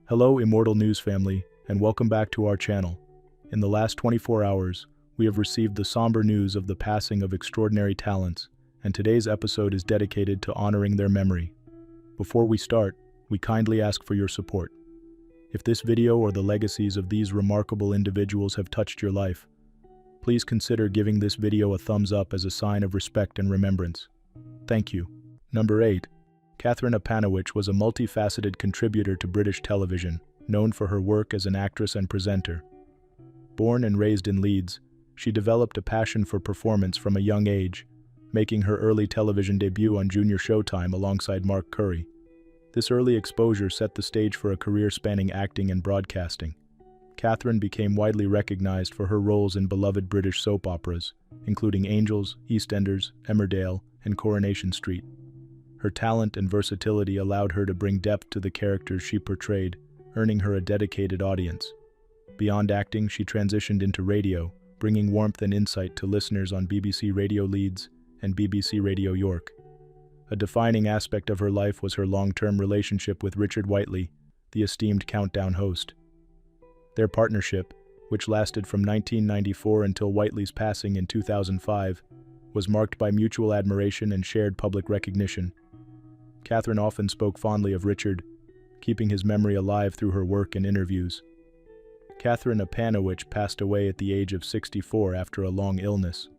Hello, Immortal News family, and welcome back to our channel. In the last 24 hours, we have received the somber news of the passing of extraordinary talents, and today's episode is dedicated to honoring their memory. Before we start, we kindly ask for your support. If this video or the legacies of these remarkable individuals have touched your life, please consider giving this video a thumbs up as a sign of respect and remembrance. Thank you. Number 8. Kathryn Apanowicz was a multifaceted contributor to British television, known for her work as an actress and presenter. Born and raised in Leeds, she developed a passion for performance from a young age, making her early television debut on Junior Showtime alongside Mark Curry. This early exposure set the stage for a career spanning acting and broadcasting. Kathryn became widely recognized for her roles in beloved British soap operas, including Angels, EastEnders, Emmerdale, and Coronation Street. Her talent and versatility allowed her to bring depth to the characters she portrayed, earning her a dedicated audience. Beyond acting, she transitioned into radio, bringing warmth and insight to listeners on BBC Radio Leeds and BBC Radio York. A defining aspect of her life was her long-term relationship with Richard Whiteley, the esteemed Countdown host. Their partnership, which lasted from 1994 until Whiteley's passing in 2005, was marked by mutual admiration and shared public recognition. Kathryn often spoke fondly of Richard, keeping his memory alive through her work and interviews. Kathryn Apanowicz passed away at the age of 64 after a long illness.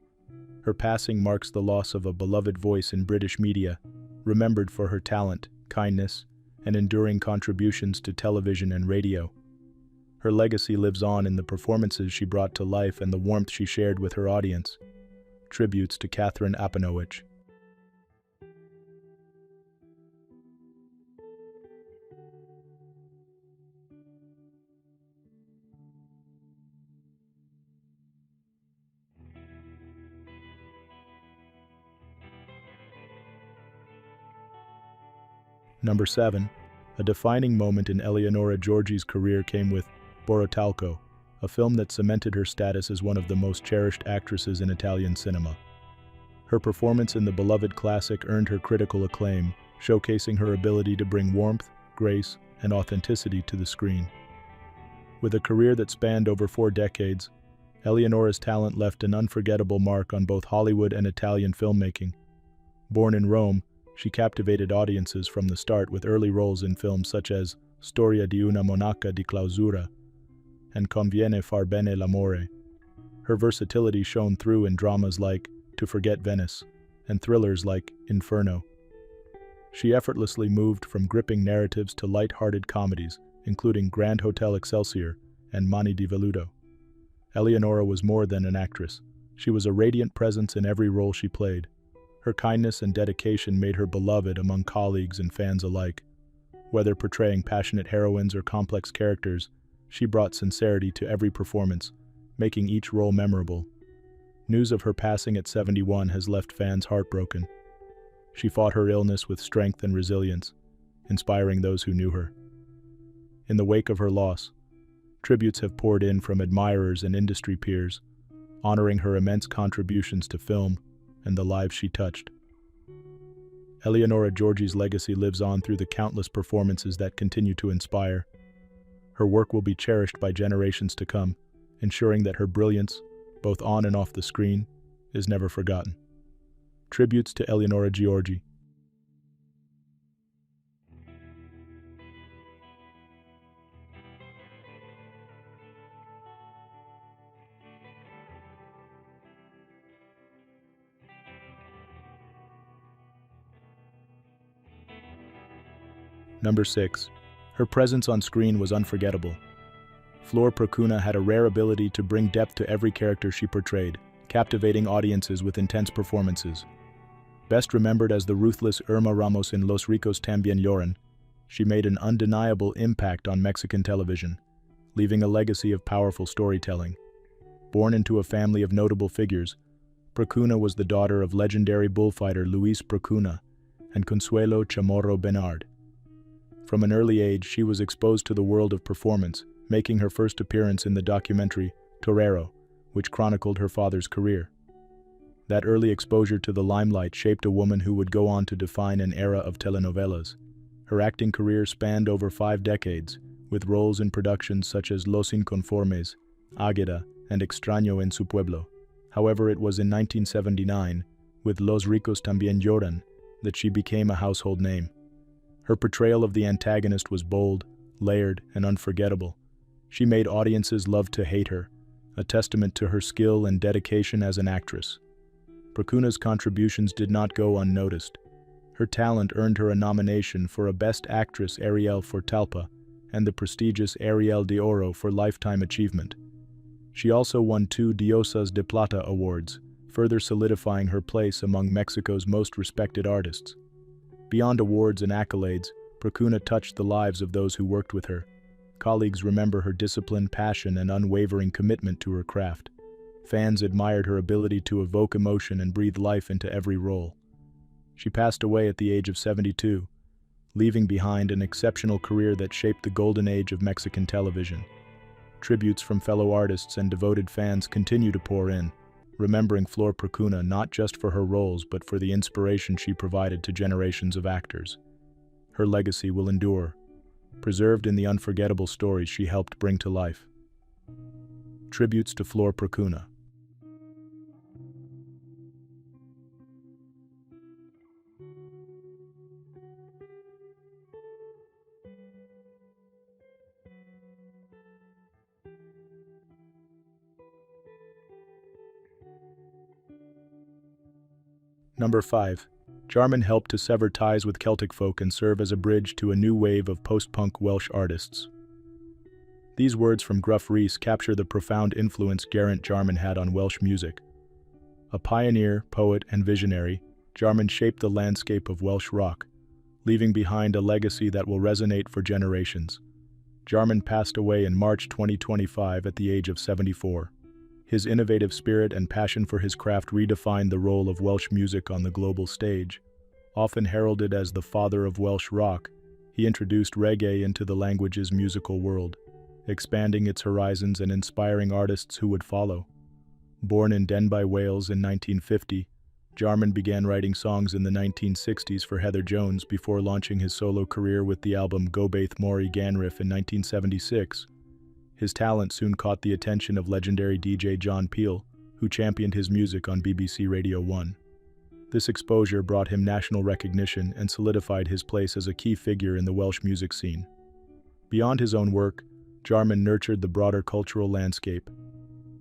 Her passing marks the loss of a beloved voice in British media, remembered for her talent, kindness, and enduring contributions to television and radio. Her legacy lives on in the performances she brought to life and the warmth she shared with her audience. Tributes to Kathryn Apanowicz. Number 7. A defining moment in Eleonora Giorgi's career came with Borotalco, a film that cemented her status as one of the most cherished actresses in Italian cinema. Her performance in the beloved classic earned her critical acclaim, showcasing her ability to bring warmth, grace, and authenticity to the screen. With a career that spanned over 4 decades, Eleonora's talent left an unforgettable mark on both Hollywood and Italian filmmaking. Born in Rome, she captivated audiences from the start with early roles in films such as Storia di una monaca di clausura and Conviene far bene l'amore. Her versatility shone through in dramas like To Forget Venice and thrillers like Inferno. She effortlessly moved from gripping narratives to light-hearted comedies, including Grand Hotel Excelsior and Mani di Veluto. Eleonora was more than an actress. She was a radiant presence in every role she played. Her kindness and dedication made her beloved among colleagues and fans alike. Whether portraying passionate heroines or complex characters, she brought sincerity to every performance, making each role memorable. News of her passing at 71 has left fans heartbroken. She fought her illness with strength and resilience, inspiring those who knew her. In the wake of her loss, tributes have poured in from admirers and industry peers, honoring her immense contributions to film and the lives she touched. Eleonora Giorgi's legacy lives on through the countless performances that continue to inspire. Her work will be cherished by generations to come, ensuring that her brilliance, both on and off the screen, is never forgotten. Tributes to Eleonora Giorgi. Number 6. Her presence on screen was unforgettable. Flor Procuna had a rare ability to bring depth to every character she portrayed, captivating audiences with intense performances. Best remembered as the ruthless Irma Ramos in Los Ricos También Lloran, she made an undeniable impact on Mexican television, leaving a legacy of powerful storytelling. Born into a family of notable figures, Procuna was the daughter of legendary bullfighter Luis Procuna and Consuelo Chamorro Bernard. From an early age, she was exposed to the world of performance, making her first appearance in the documentary Torero, which chronicled her father's career. That early exposure to the limelight shaped a woman who would go on to define an era of telenovelas. Her acting career spanned over 5 decades, with roles in productions such as Los Inconformes, Águeda, and Extraño en su Pueblo. However, it was in 1979, with Los Ricos También Lloran, that she became a household name. Her portrayal of the antagonist was bold, layered, and unforgettable. She made audiences love to hate her, a testament to her skill and dedication as an actress. Procuna's contributions did not go unnoticed. Her talent earned her a nomination for a Best Actress Ariel for Talpa and the prestigious Ariel de Oro for Lifetime Achievement. She also won 2 Diosas de Plata awards, further solidifying her place among Mexico's most respected artists. Beyond awards and accolades, Procuna touched the lives of those who worked with her. Colleagues remember her discipline, passion, and unwavering commitment to her craft. Fans admired her ability to evoke emotion and breathe life into every role. She passed away at the age of 72, leaving behind an exceptional career that shaped the golden age of Mexican television. Tributes from fellow artists and devoted fans continue to pour in, remembering Flor Procuna not just for her roles but for the inspiration she provided to generations of actors. Her legacy will endure, preserved in the unforgettable stories she helped bring to life. Tributes to Flor Procuna. Number 5. Jarman helped to sever ties with Celtic folk and serve as a bridge to a new wave of post-punk Welsh artists. These words from Gruff Rhys capture the profound influence Geraint Jarman had on Welsh music. A pioneer, poet, and visionary, Jarman shaped the landscape of Welsh rock, leaving behind a legacy that will resonate for generations. Jarman passed away in March 2025 at the age of 74. His innovative spirit and passion for his craft redefined the role of Welsh music on the global stage. Often heralded as the father of Welsh rock, he introduced reggae into the language's musical world, expanding its horizons and inspiring artists who would follow. Born in Denbigh, Wales in 1950, Jarman began writing songs in the 1960s for Heather Jones before launching his solo career with the album Gobeith Mori Ganriff in 1976. His talent soon caught the attention of legendary DJ John Peel, who championed his music on BBC Radio 1. This exposure brought him national recognition and solidified his place as a key figure in the Welsh music scene. Beyond his own work, Jarman nurtured the broader cultural landscape.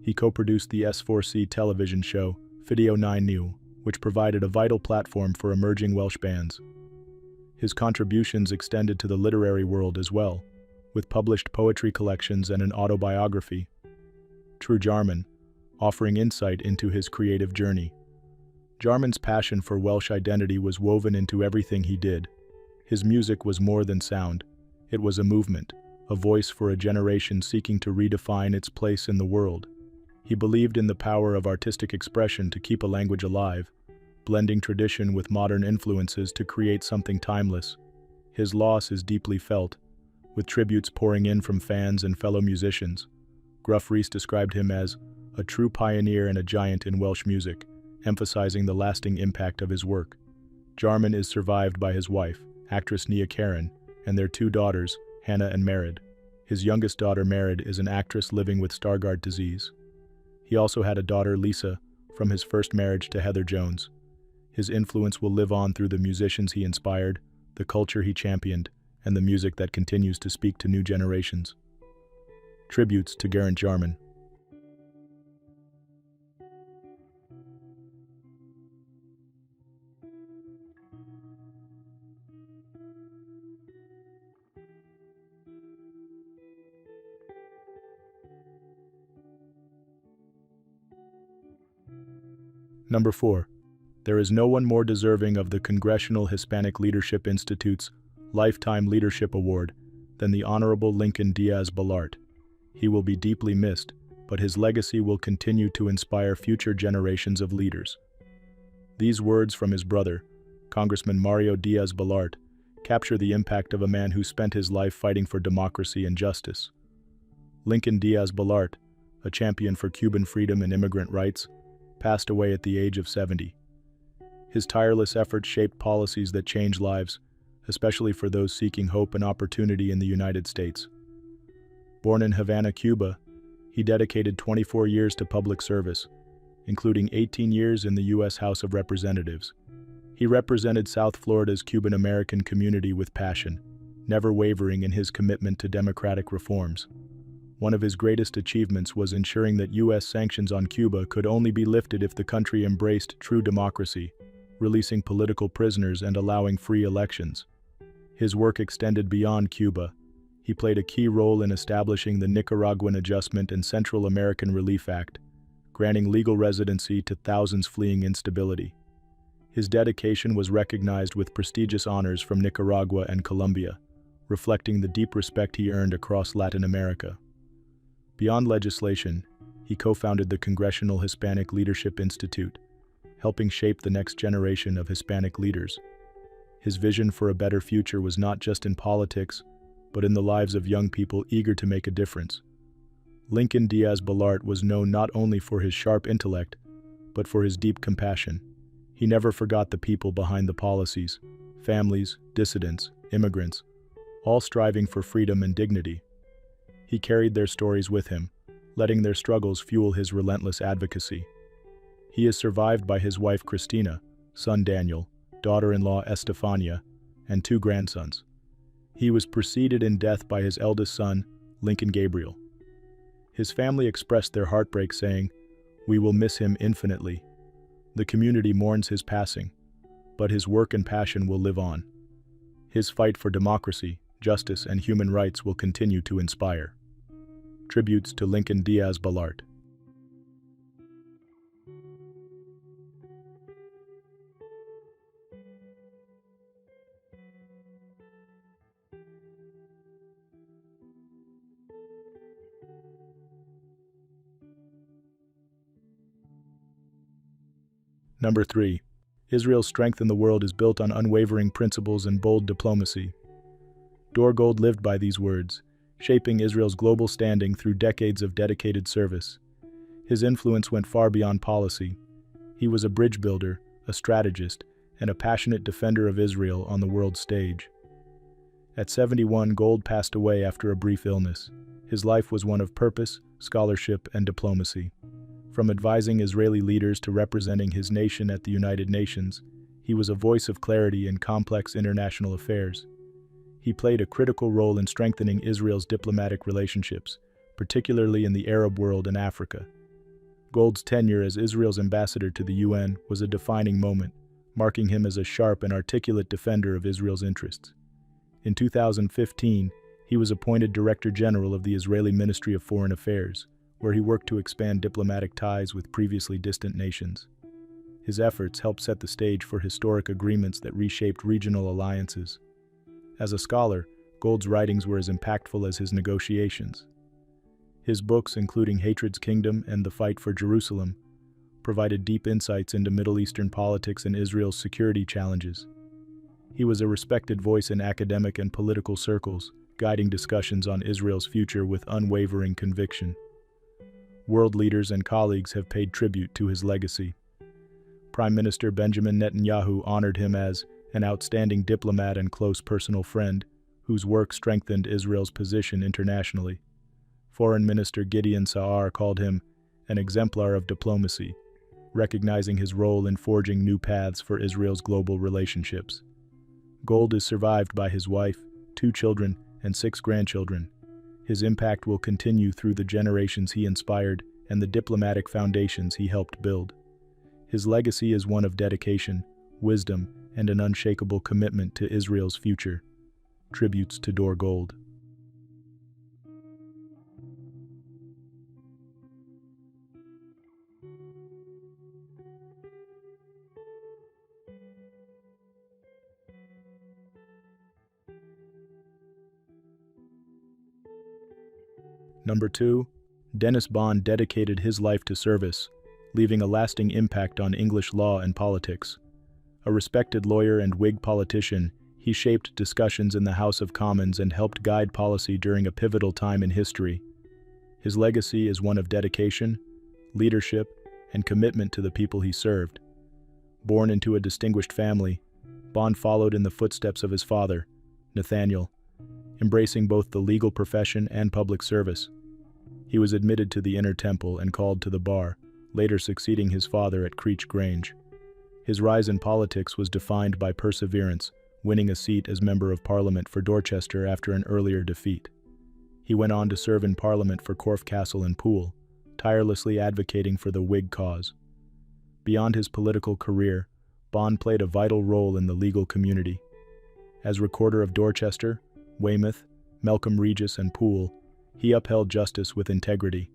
He co-produced the S4C television show, Video 9 New, which provided a vital platform for emerging Welsh bands. His contributions extended to the literary world as well, with published poetry collections and an autobiography, True Jarman, offering insight into his creative journey. Jarman's passion for Welsh identity was woven into everything he did. His music was more than sound. It was a movement, a voice for a generation seeking to redefine its place in the world. He believed in the power of artistic expression to keep a language alive, blending tradition with modern influences to create something timeless. His loss is deeply felt, with tributes pouring in from fans and fellow musicians. Gruff Rhys described him as a true pioneer and a giant in Welsh music, emphasizing the lasting impact of his work. Jarman is survived by his wife, actress Nia Karen, and their 2 daughters, Hannah and Merid. His youngest daughter, Merid, is an actress living with Stargardt disease. He also had a daughter, Lisa, from his first marriage to Heather Jones. His influence will live on through the musicians he inspired, the culture he championed, and the music that continues to speak to new generations. Tributes to Geraint Jarman. Number 4. There is no one more deserving of the Congressional Hispanic Leadership Institute's Lifetime Leadership Award than the Honorable Lincoln Diaz-Balart. He will be deeply missed, but his legacy will continue to inspire future generations of leaders. These words from his brother, Congressman Mario Diaz-Balart, capture the impact of a man who spent his life fighting for democracy and justice. Lincoln Diaz-Balart, a champion for Cuban freedom and immigrant rights, passed away at the age of 70. His tireless efforts shaped policies that changed lives, especially for those seeking hope and opportunity in the United States. Born in Havana, Cuba, he dedicated 24 years to public service, including 18 years in the U.S. House of Representatives. He represented South Florida's Cuban-American community with passion, never wavering in his commitment to democratic reforms. One of his greatest achievements was ensuring that U.S. sanctions on Cuba could only be lifted if the country embraced true democracy, releasing political prisoners and allowing free elections. His work extended beyond Cuba. He played a key role in establishing the Nicaraguan Adjustment and Central American Relief Act, granting legal residency to thousands fleeing instability. His dedication was recognized with prestigious honors from Nicaragua and Colombia, reflecting the deep respect he earned across Latin America. Beyond legislation, he co-founded the Congressional Hispanic Leadership Institute, helping shape the next generation of Hispanic leaders. His vision for a better future was not just in politics, but in the lives of young people eager to make a difference. Lincoln Diaz-Balart was known not only for his sharp intellect, but for his deep compassion. He never forgot the people behind the policies, families, dissidents, immigrants, all striving for freedom and dignity. He carried their stories with him, letting their struggles fuel his relentless advocacy. He is survived by his wife Christina, son Daniel, daughter-in-law Estefania, and 2 grandsons. He was preceded in death by his eldest son, Lincoln Gabriel. His family expressed their heartbreak saying, "We will miss him infinitely." The community mourns his passing, but his work and passion will live on. His fight for democracy, justice, and human rights will continue to inspire. Tributes to Lincoln Diaz-Balart. Number 3. Israel's strength in the world is built on unwavering principles and bold diplomacy. Dore Gold lived by these words, shaping Israel's global standing through decades of dedicated service. His influence went far beyond policy. He was a bridge builder, a strategist, and a passionate defender of Israel on the world stage. At 71, Gold passed away after a brief illness. His life was one of purpose, scholarship, and diplomacy. From advising Israeli leaders to representing his nation at the United Nations, he was a voice of clarity in complex international affairs. He played a critical role in strengthening Israel's diplomatic relationships, particularly in the Arab world and Africa. Gold's tenure as Israel's ambassador to the UN was a defining moment, marking him as a sharp and articulate defender of Israel's interests. In 2015, he was appointed Director General of the Israeli Ministry of Foreign Affairs, where he worked to expand diplomatic ties with previously distant nations. His efforts helped set the stage for historic agreements that reshaped regional alliances. As a scholar, Gold's writings were as impactful as his negotiations. His books, including Hatred's Kingdom and The Fight for Jerusalem, provided deep insights into Middle Eastern politics and Israel's security challenges. He was a respected voice in academic and political circles, guiding discussions on Israel's future with unwavering conviction. World leaders and colleagues have paid tribute to his legacy. Prime Minister Benjamin Netanyahu honored him as an outstanding diplomat and close personal friend, whose work strengthened Israel's position internationally. Foreign Minister Gideon Sa'ar called him an exemplar of diplomacy, recognizing his role in forging new paths for Israel's global relationships. Gold is survived by his wife, 2 children, and 6 grandchildren. His impact will continue through the generations he inspired and the diplomatic foundations he helped build. His legacy is one of dedication, wisdom, and an unshakable commitment to Israel's future. Tributes to Dore Gold. Number 2. Dennis Bond dedicated his life to service, leaving a lasting impact on English law and politics. A respected lawyer and Whig politician, he shaped discussions in the House of Commons and helped guide policy during a pivotal time in history. His legacy is one of dedication, leadership, and commitment to the people he served. Born into a distinguished family, Bond followed in the footsteps of his father, Nathaniel, embracing both the legal profession and public service. He was admitted to the Inner Temple and called to the bar, later succeeding his father at Creech Grange. His rise in politics was defined by perseverance, winning a seat as Member of Parliament for Dorchester after an earlier defeat. He went on to serve in Parliament for Corfe Castle and Poole, tirelessly advocating for the Whig cause. Beyond his political career, Bond played a vital role in the legal community. As Recorder of Dorchester, Weymouth, Melcombe Regis, and Poole, he upheld justice with integrity.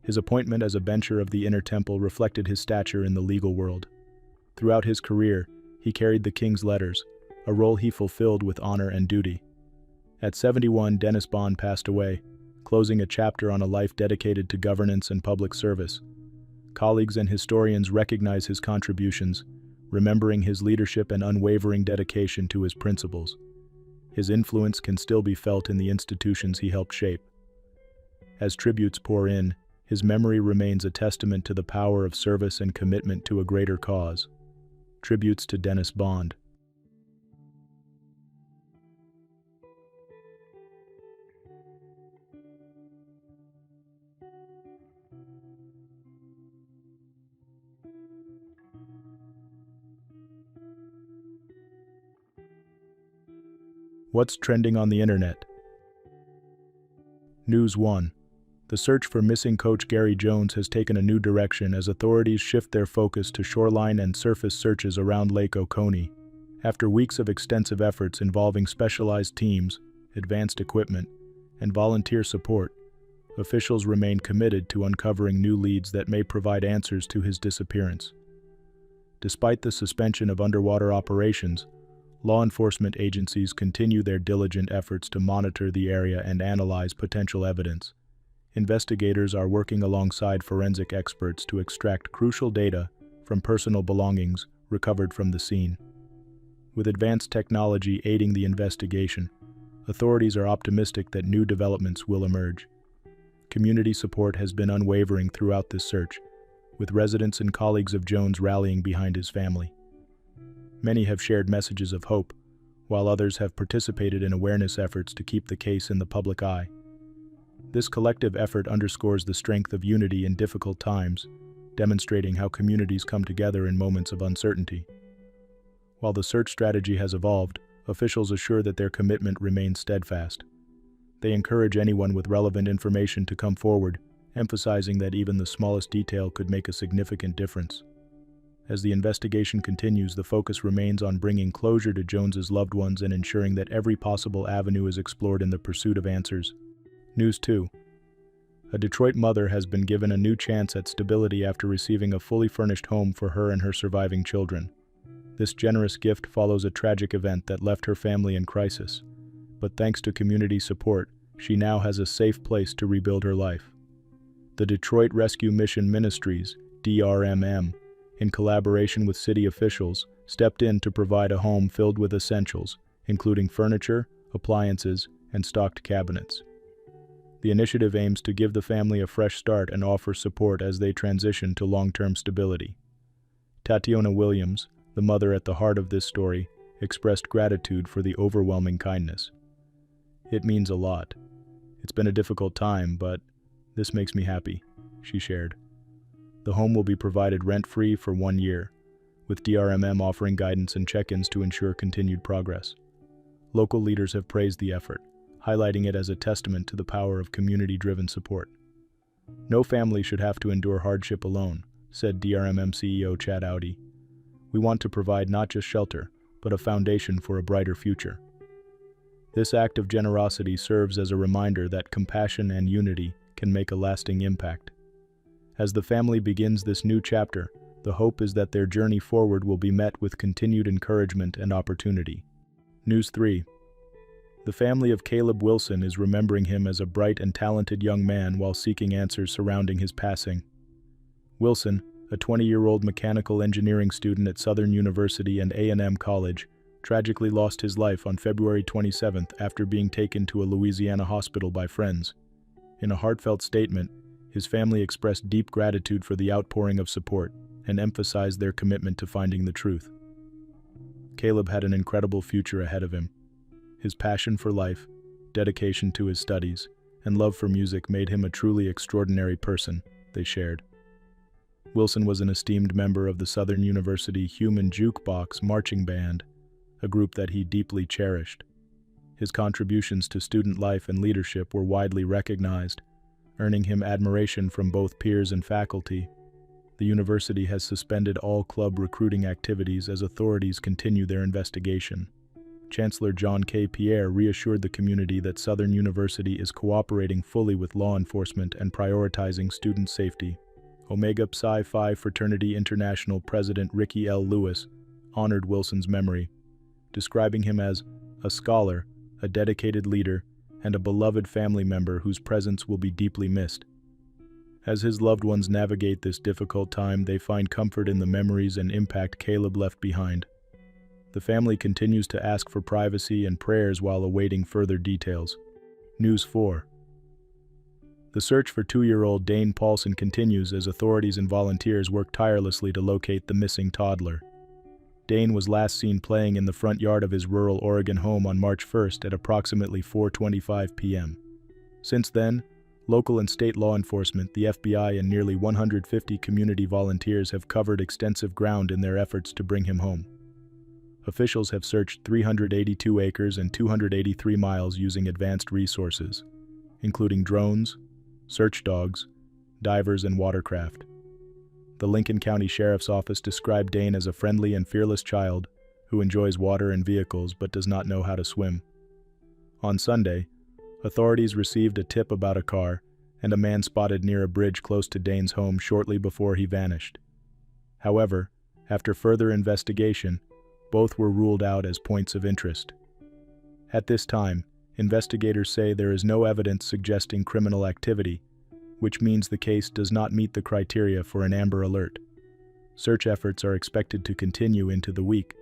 His appointment as a bencher of the Inner Temple reflected his stature in the legal world. Throughout his career, he carried the King's letters, a role he fulfilled with honor and duty. At 71, Dennis Bond passed away, closing a chapter on a life dedicated to governance and public service. Colleagues and historians recognize his contributions, remembering his leadership and unwavering dedication to his principles. His influence can still be felt in the institutions he helped shape. As tributes pour in, his memory remains a testament to the power of service and commitment to a greater cause. Tributes to Dennis Bond. What's trending on the internet? News 1. The search for missing coach Gary Jones has taken a new direction as authorities shift their focus to shoreline and surface searches around Lake Oconee. After weeks of extensive efforts involving specialized teams, advanced equipment, and volunteer support, officials remain committed to uncovering new leads that may provide answers to his disappearance. Despite the suspension of underwater operations, law enforcement agencies continue their diligent efforts to monitor the area and analyze potential evidence. Investigators are working alongside forensic experts to extract crucial data from personal belongings recovered from the scene. With advanced technology aiding the investigation, authorities are optimistic that new developments will emerge. Community support has been unwavering throughout this search, with residents and colleagues of Jones rallying behind his family. Many have shared messages of hope, while others have participated in awareness efforts to keep the case in the public eye. This collective effort underscores the strength of unity in difficult times, demonstrating how communities come together in moments of uncertainty. While the search strategy has evolved, officials assure that their commitment remains steadfast. They encourage anyone with relevant information to come forward, emphasizing that even the smallest detail could make a significant difference. As the investigation continues, the focus remains on bringing closure to Jones's loved ones and ensuring that every possible avenue is explored in the pursuit of answers. News 2. A Detroit mother has been given a new chance at stability after receiving a fully furnished home for her and her surviving children. This generous gift follows a tragic event that left her family in crisis. But thanks to community support, she now has a safe place to rebuild her life. The Detroit Rescue Mission Ministries, DRMM, in collaboration with city officials, stepped in to provide a home filled with essentials, including furniture, appliances, and stocked cabinets. The initiative aims to give the family a fresh start and offer support as they transition to long-term stability. Tatiana Williams, the mother at the heart of this story, expressed gratitude for the overwhelming kindness. "It means a lot. It's been a difficult time, but this makes me happy," she shared. The home will be provided rent-free for 1 year, with DRMM offering guidance and check-ins to ensure continued progress. Local leaders have praised the effort, highlighting it as a testament to the power of community-driven support. "No family should have to endure hardship alone," said DRMM CEO Chad Audi. "We want to provide not just shelter, but a foundation for a brighter future." This act of generosity serves as a reminder that compassion and unity can make a lasting impact. As the family begins this new chapter, the hope is that their journey forward will be met with continued encouragement and opportunity. News 3. The family of Caleb Wilson is remembering him as a bright and talented young man while seeking answers surrounding his passing. Wilson, a 20-year-old mechanical engineering student at Southern University and A&M College, tragically lost his life on February 27 after being taken to a Louisiana hospital by friends. In a heartfelt statement, his family expressed deep gratitude for the outpouring of support and emphasized their commitment to finding the truth. Caleb had an incredible future ahead of him. His passion for life, dedication to his studies, and love for music made him a truly extraordinary person, they shared. Wilson was an esteemed member of the Southern University Human Jukebox Marching Band, a group that he deeply cherished. His contributions to student life and leadership were widely recognized, earning him admiration from both peers and faculty. The university has suspended all club recruiting activities as authorities continue their investigation. Chancellor John K. Pierre reassured the community that Southern University is cooperating fully with law enforcement and prioritizing student safety. Omega Psi Phi Fraternity International President Ricky L. Lewis honored Wilson's memory, describing him as a scholar, a dedicated leader, and a beloved family member whose presence will be deeply missed. As his loved ones navigate this difficult time, they find comfort in the memories and impact Caleb left behind. The family continues to ask for privacy and prayers while awaiting further details. News 4. The search for 2-year-old Dane Paulson continues as authorities and volunteers work tirelessly to locate the missing toddler. Dane was last seen playing in the front yard of his rural Oregon home on March 1st at approximately 4:25 p.m. Since then, local and state law enforcement, the FBI, and nearly 150 community volunteers have covered extensive ground in their efforts to bring him home. Officials have searched 382 acres and 283 miles using advanced resources, including drones, search dogs, divers, and watercraft. The Lincoln County Sheriff's Office described Dane as a friendly and fearless child who enjoys water and vehicles but does not know how to swim. On Sunday, authorities received a tip about a car and a man spotted near a bridge close to Dane's home shortly before he vanished. However, after further investigation, both were ruled out as points of interest. At this time, investigators say there is no evidence suggesting criminal activity, which means the case does not meet the criteria for an Amber Alert. Search efforts are expected to continue into the week,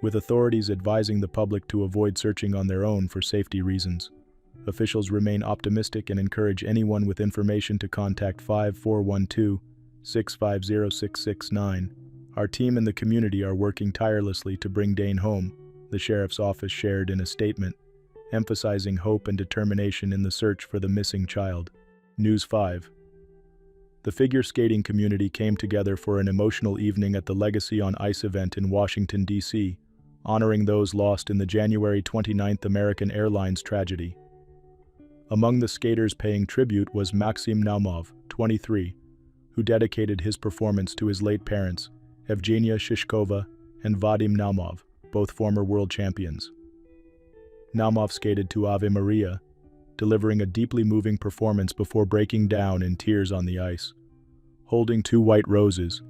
with authorities advising the public to avoid searching on their own for safety reasons. Officials remain optimistic and encourage anyone with information to contact 5412-650-669. Our team and the community are working tirelessly to bring Dane home, the sheriff's office shared in a statement, emphasizing hope and determination in the search for the missing child. News 5. The figure skating community came together for an emotional evening at the Legacy on Ice event in Washington, D.C., honoring those lost in the January 29th American Airlines tragedy. Among the skaters paying tribute was Maxim Naumov, 23, who dedicated his performance to his late parents, Evgenia Shishkova and Vadim Naumov, both former world champions. Naumov skated to Ave Maria, delivering a deeply moving performance before breaking down in tears on the ice. Holding 2 white roses,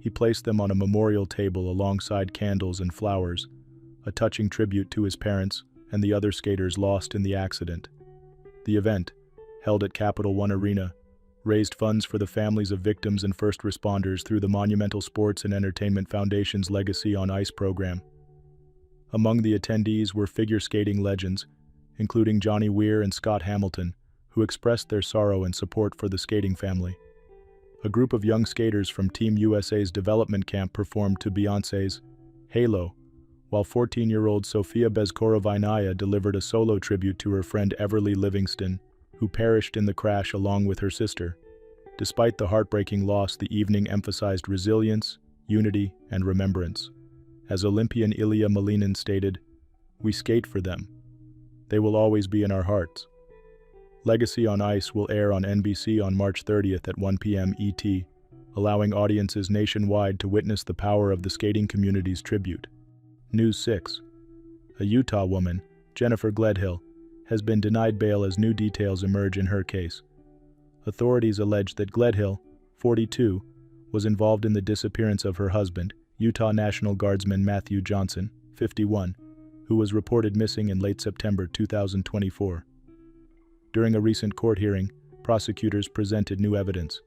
he placed them on a memorial table alongside candles and flowers, a touching tribute to his parents and the other skaters lost in the accident. The event, held at Capital One Arena, raised funds for the families of victims and first responders through the Monumental Sports and Entertainment Foundation's Legacy on Ice program. Among the attendees were figure skating legends, including Johnny Weir and Scott Hamilton, who expressed their sorrow and support for the skating family. A group of young skaters from Team USA's development camp performed to Beyoncé's Halo, while 14-year-old Sofia Bezkorovainaya delivered a solo tribute to her friend Everly Livingston, who perished in the crash along with her sister. Despite the heartbreaking loss, the evening emphasized resilience, unity, and remembrance. As Olympian Ilya Malinin stated, "We skate for them. They will always be in our hearts." Legacy on Ice will air on NBC on March 30th at 1 p.m. ET, allowing audiences nationwide to witness the power of the skating community's tribute. News 6. A Utah woman, Jennifer Gledhill, has been denied bail as new details emerge in her case. Authorities allege that Gledhill, 42, was involved in the disappearance of her husband, Utah National Guardsman Matthew Johnson, 51, who was reported missing in late September 2024. During a recent court hearing, prosecutors presented new evidence,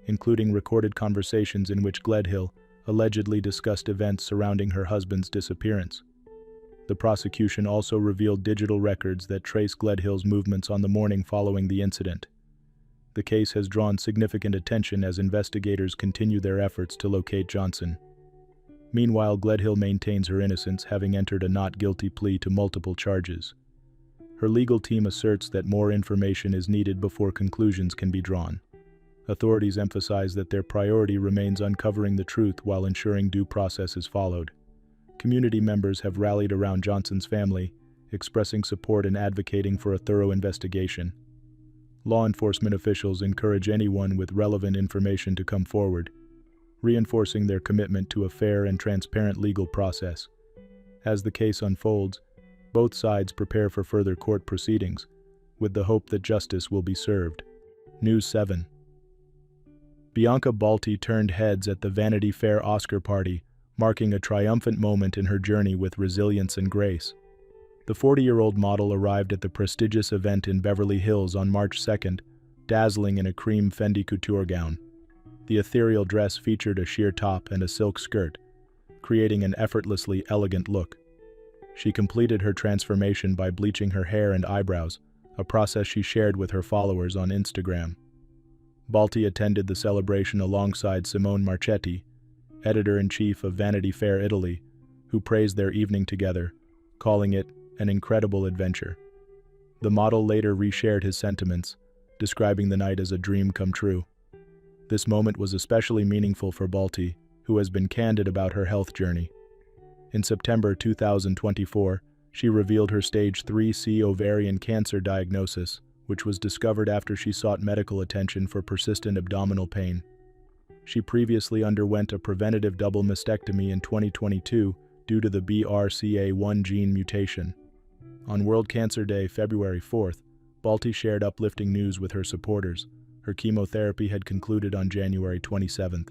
including recorded conversations in which Gledhill allegedly discussed events surrounding her husband's disappearance. The prosecution also revealed digital records that trace Gledhill's movements on the morning following the incident. The case has drawn significant attention as investigators continue their efforts to locate Johnson. Meanwhile, Gledhill maintains her innocence, having entered a not guilty plea to multiple charges. Her legal team asserts that more information is needed before conclusions can be drawn. Authorities emphasize that their priority remains uncovering the truth while ensuring due process is followed. Community members have rallied around Johnson's family, expressing support and advocating for a thorough investigation. Law enforcement officials encourage anyone with relevant information to come forward, reinforcing their commitment to a fair and transparent legal process. As the case unfolds, both sides prepare for further court proceedings, with the hope that justice will be served. News 7. Bianca Balti turned heads at the Vanity Fair Oscar party, marking a triumphant moment in her journey with resilience and grace. The 40-year-old model arrived at the prestigious event in Beverly Hills on March 2nd, dazzling in a cream Fendi couture gown. The ethereal dress featured a sheer top and a silk skirt, creating an effortlessly elegant look. She completed her transformation by bleaching her hair and eyebrows, a process she shared with her followers on Instagram. Balti attended the celebration alongside Simone Marchetti, editor-in-chief of Vanity Fair Italy, who praised their evening together, calling it an incredible adventure. The model later reshared his sentiments, describing the night as a dream come true. This moment was especially meaningful for Balti, who has been candid about her health journey. In September 2024, she revealed her stage 3C ovarian cancer diagnosis, which was discovered after she sought medical attention for persistent abdominal pain. She previously underwent a preventative double mastectomy in 2022 due to the BRCA1 gene mutation. On World Cancer Day, February 4th, Balti shared uplifting news with her supporters. Her chemotherapy had concluded on January 27th.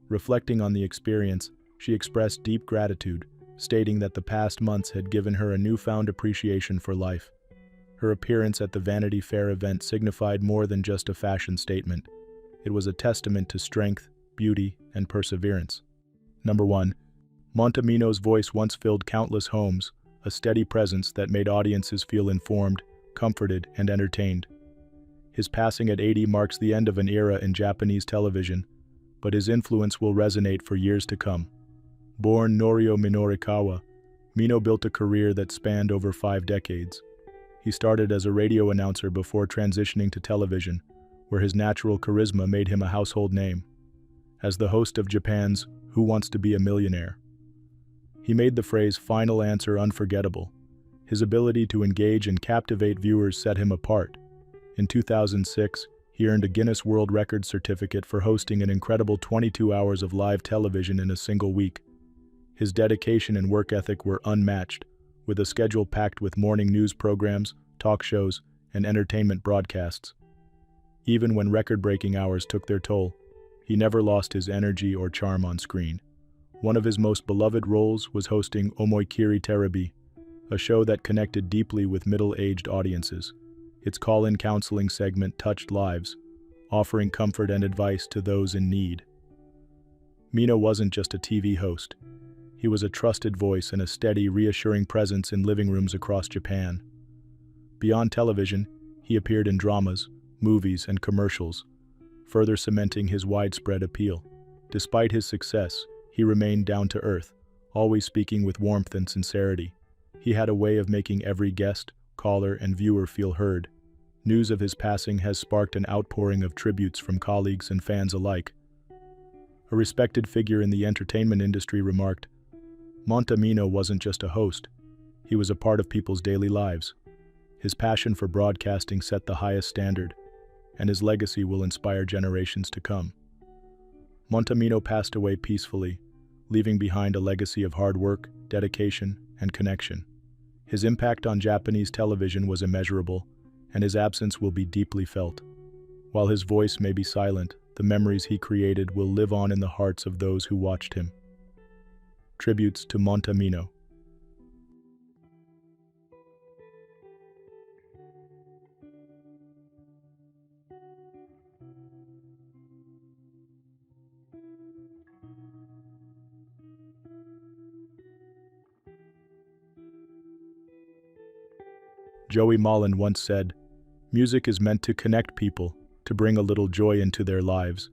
Reflecting on the experience, she expressed deep gratitude, stating that the past months had given her a newfound appreciation for life. Her appearance at the Vanity Fair event signified more than just a fashion statement. It was a testament to strength, beauty, and perseverance. Number 1. Monta Mino's voice once filled countless homes, a steady presence that made audiences feel informed, comforted, and entertained. His passing at 80 marks the end of an era in Japanese television, but his influence will resonate for years to come. Born Norio Minorikawa, Mino built a career that spanned over 5 decades. He started as a radio announcer before transitioning to television, where his natural charisma made him a household name. As the host of Japan's Who Wants to Be a Millionaire, he made the phrase "final answer" unforgettable. His ability to engage and captivate viewers set him apart. In 2006, he earned a Guinness World Records certificate for hosting an incredible 22 hours of live television in a single week. His dedication and work ethic were unmatched, with a schedule packed with morning news programs, talk shows, and entertainment broadcasts. Even when record-breaking hours took their toll, he never lost his energy or charm on screen. One of his most beloved roles was hosting Omoikiri Terebi, a show that connected deeply with middle-aged audiences. Its call-in counseling segment touched lives, offering comfort and advice to those in need. Mino wasn't just a TV host. He was a trusted voice and a steady, reassuring presence in living rooms across Japan. Beyond television, he appeared in dramas, movies, and commercials, further cementing his widespread appeal. Despite his success, he remained down to earth, always speaking with warmth and sincerity. He had a way of making every guest, caller, and viewer feel heard. News of his passing has sparked an outpouring of tributes from colleagues and fans alike. A respected figure in the entertainment industry remarked, "Monta Mino wasn't just a host. He was a part of people's daily lives. His passion for broadcasting set the highest standard, and his legacy will inspire generations to come." Monta Mino passed away peacefully, leaving behind a legacy of hard work, dedication, and connection. His impact on Japanese television was immeasurable, and his absence will be deeply felt. While his voice may be silent, the memories he created will live on in the hearts of those who watched him. Tributes to Monta Mino. Joey Molland once said, "Music is meant to connect people, to bring a little joy into their lives."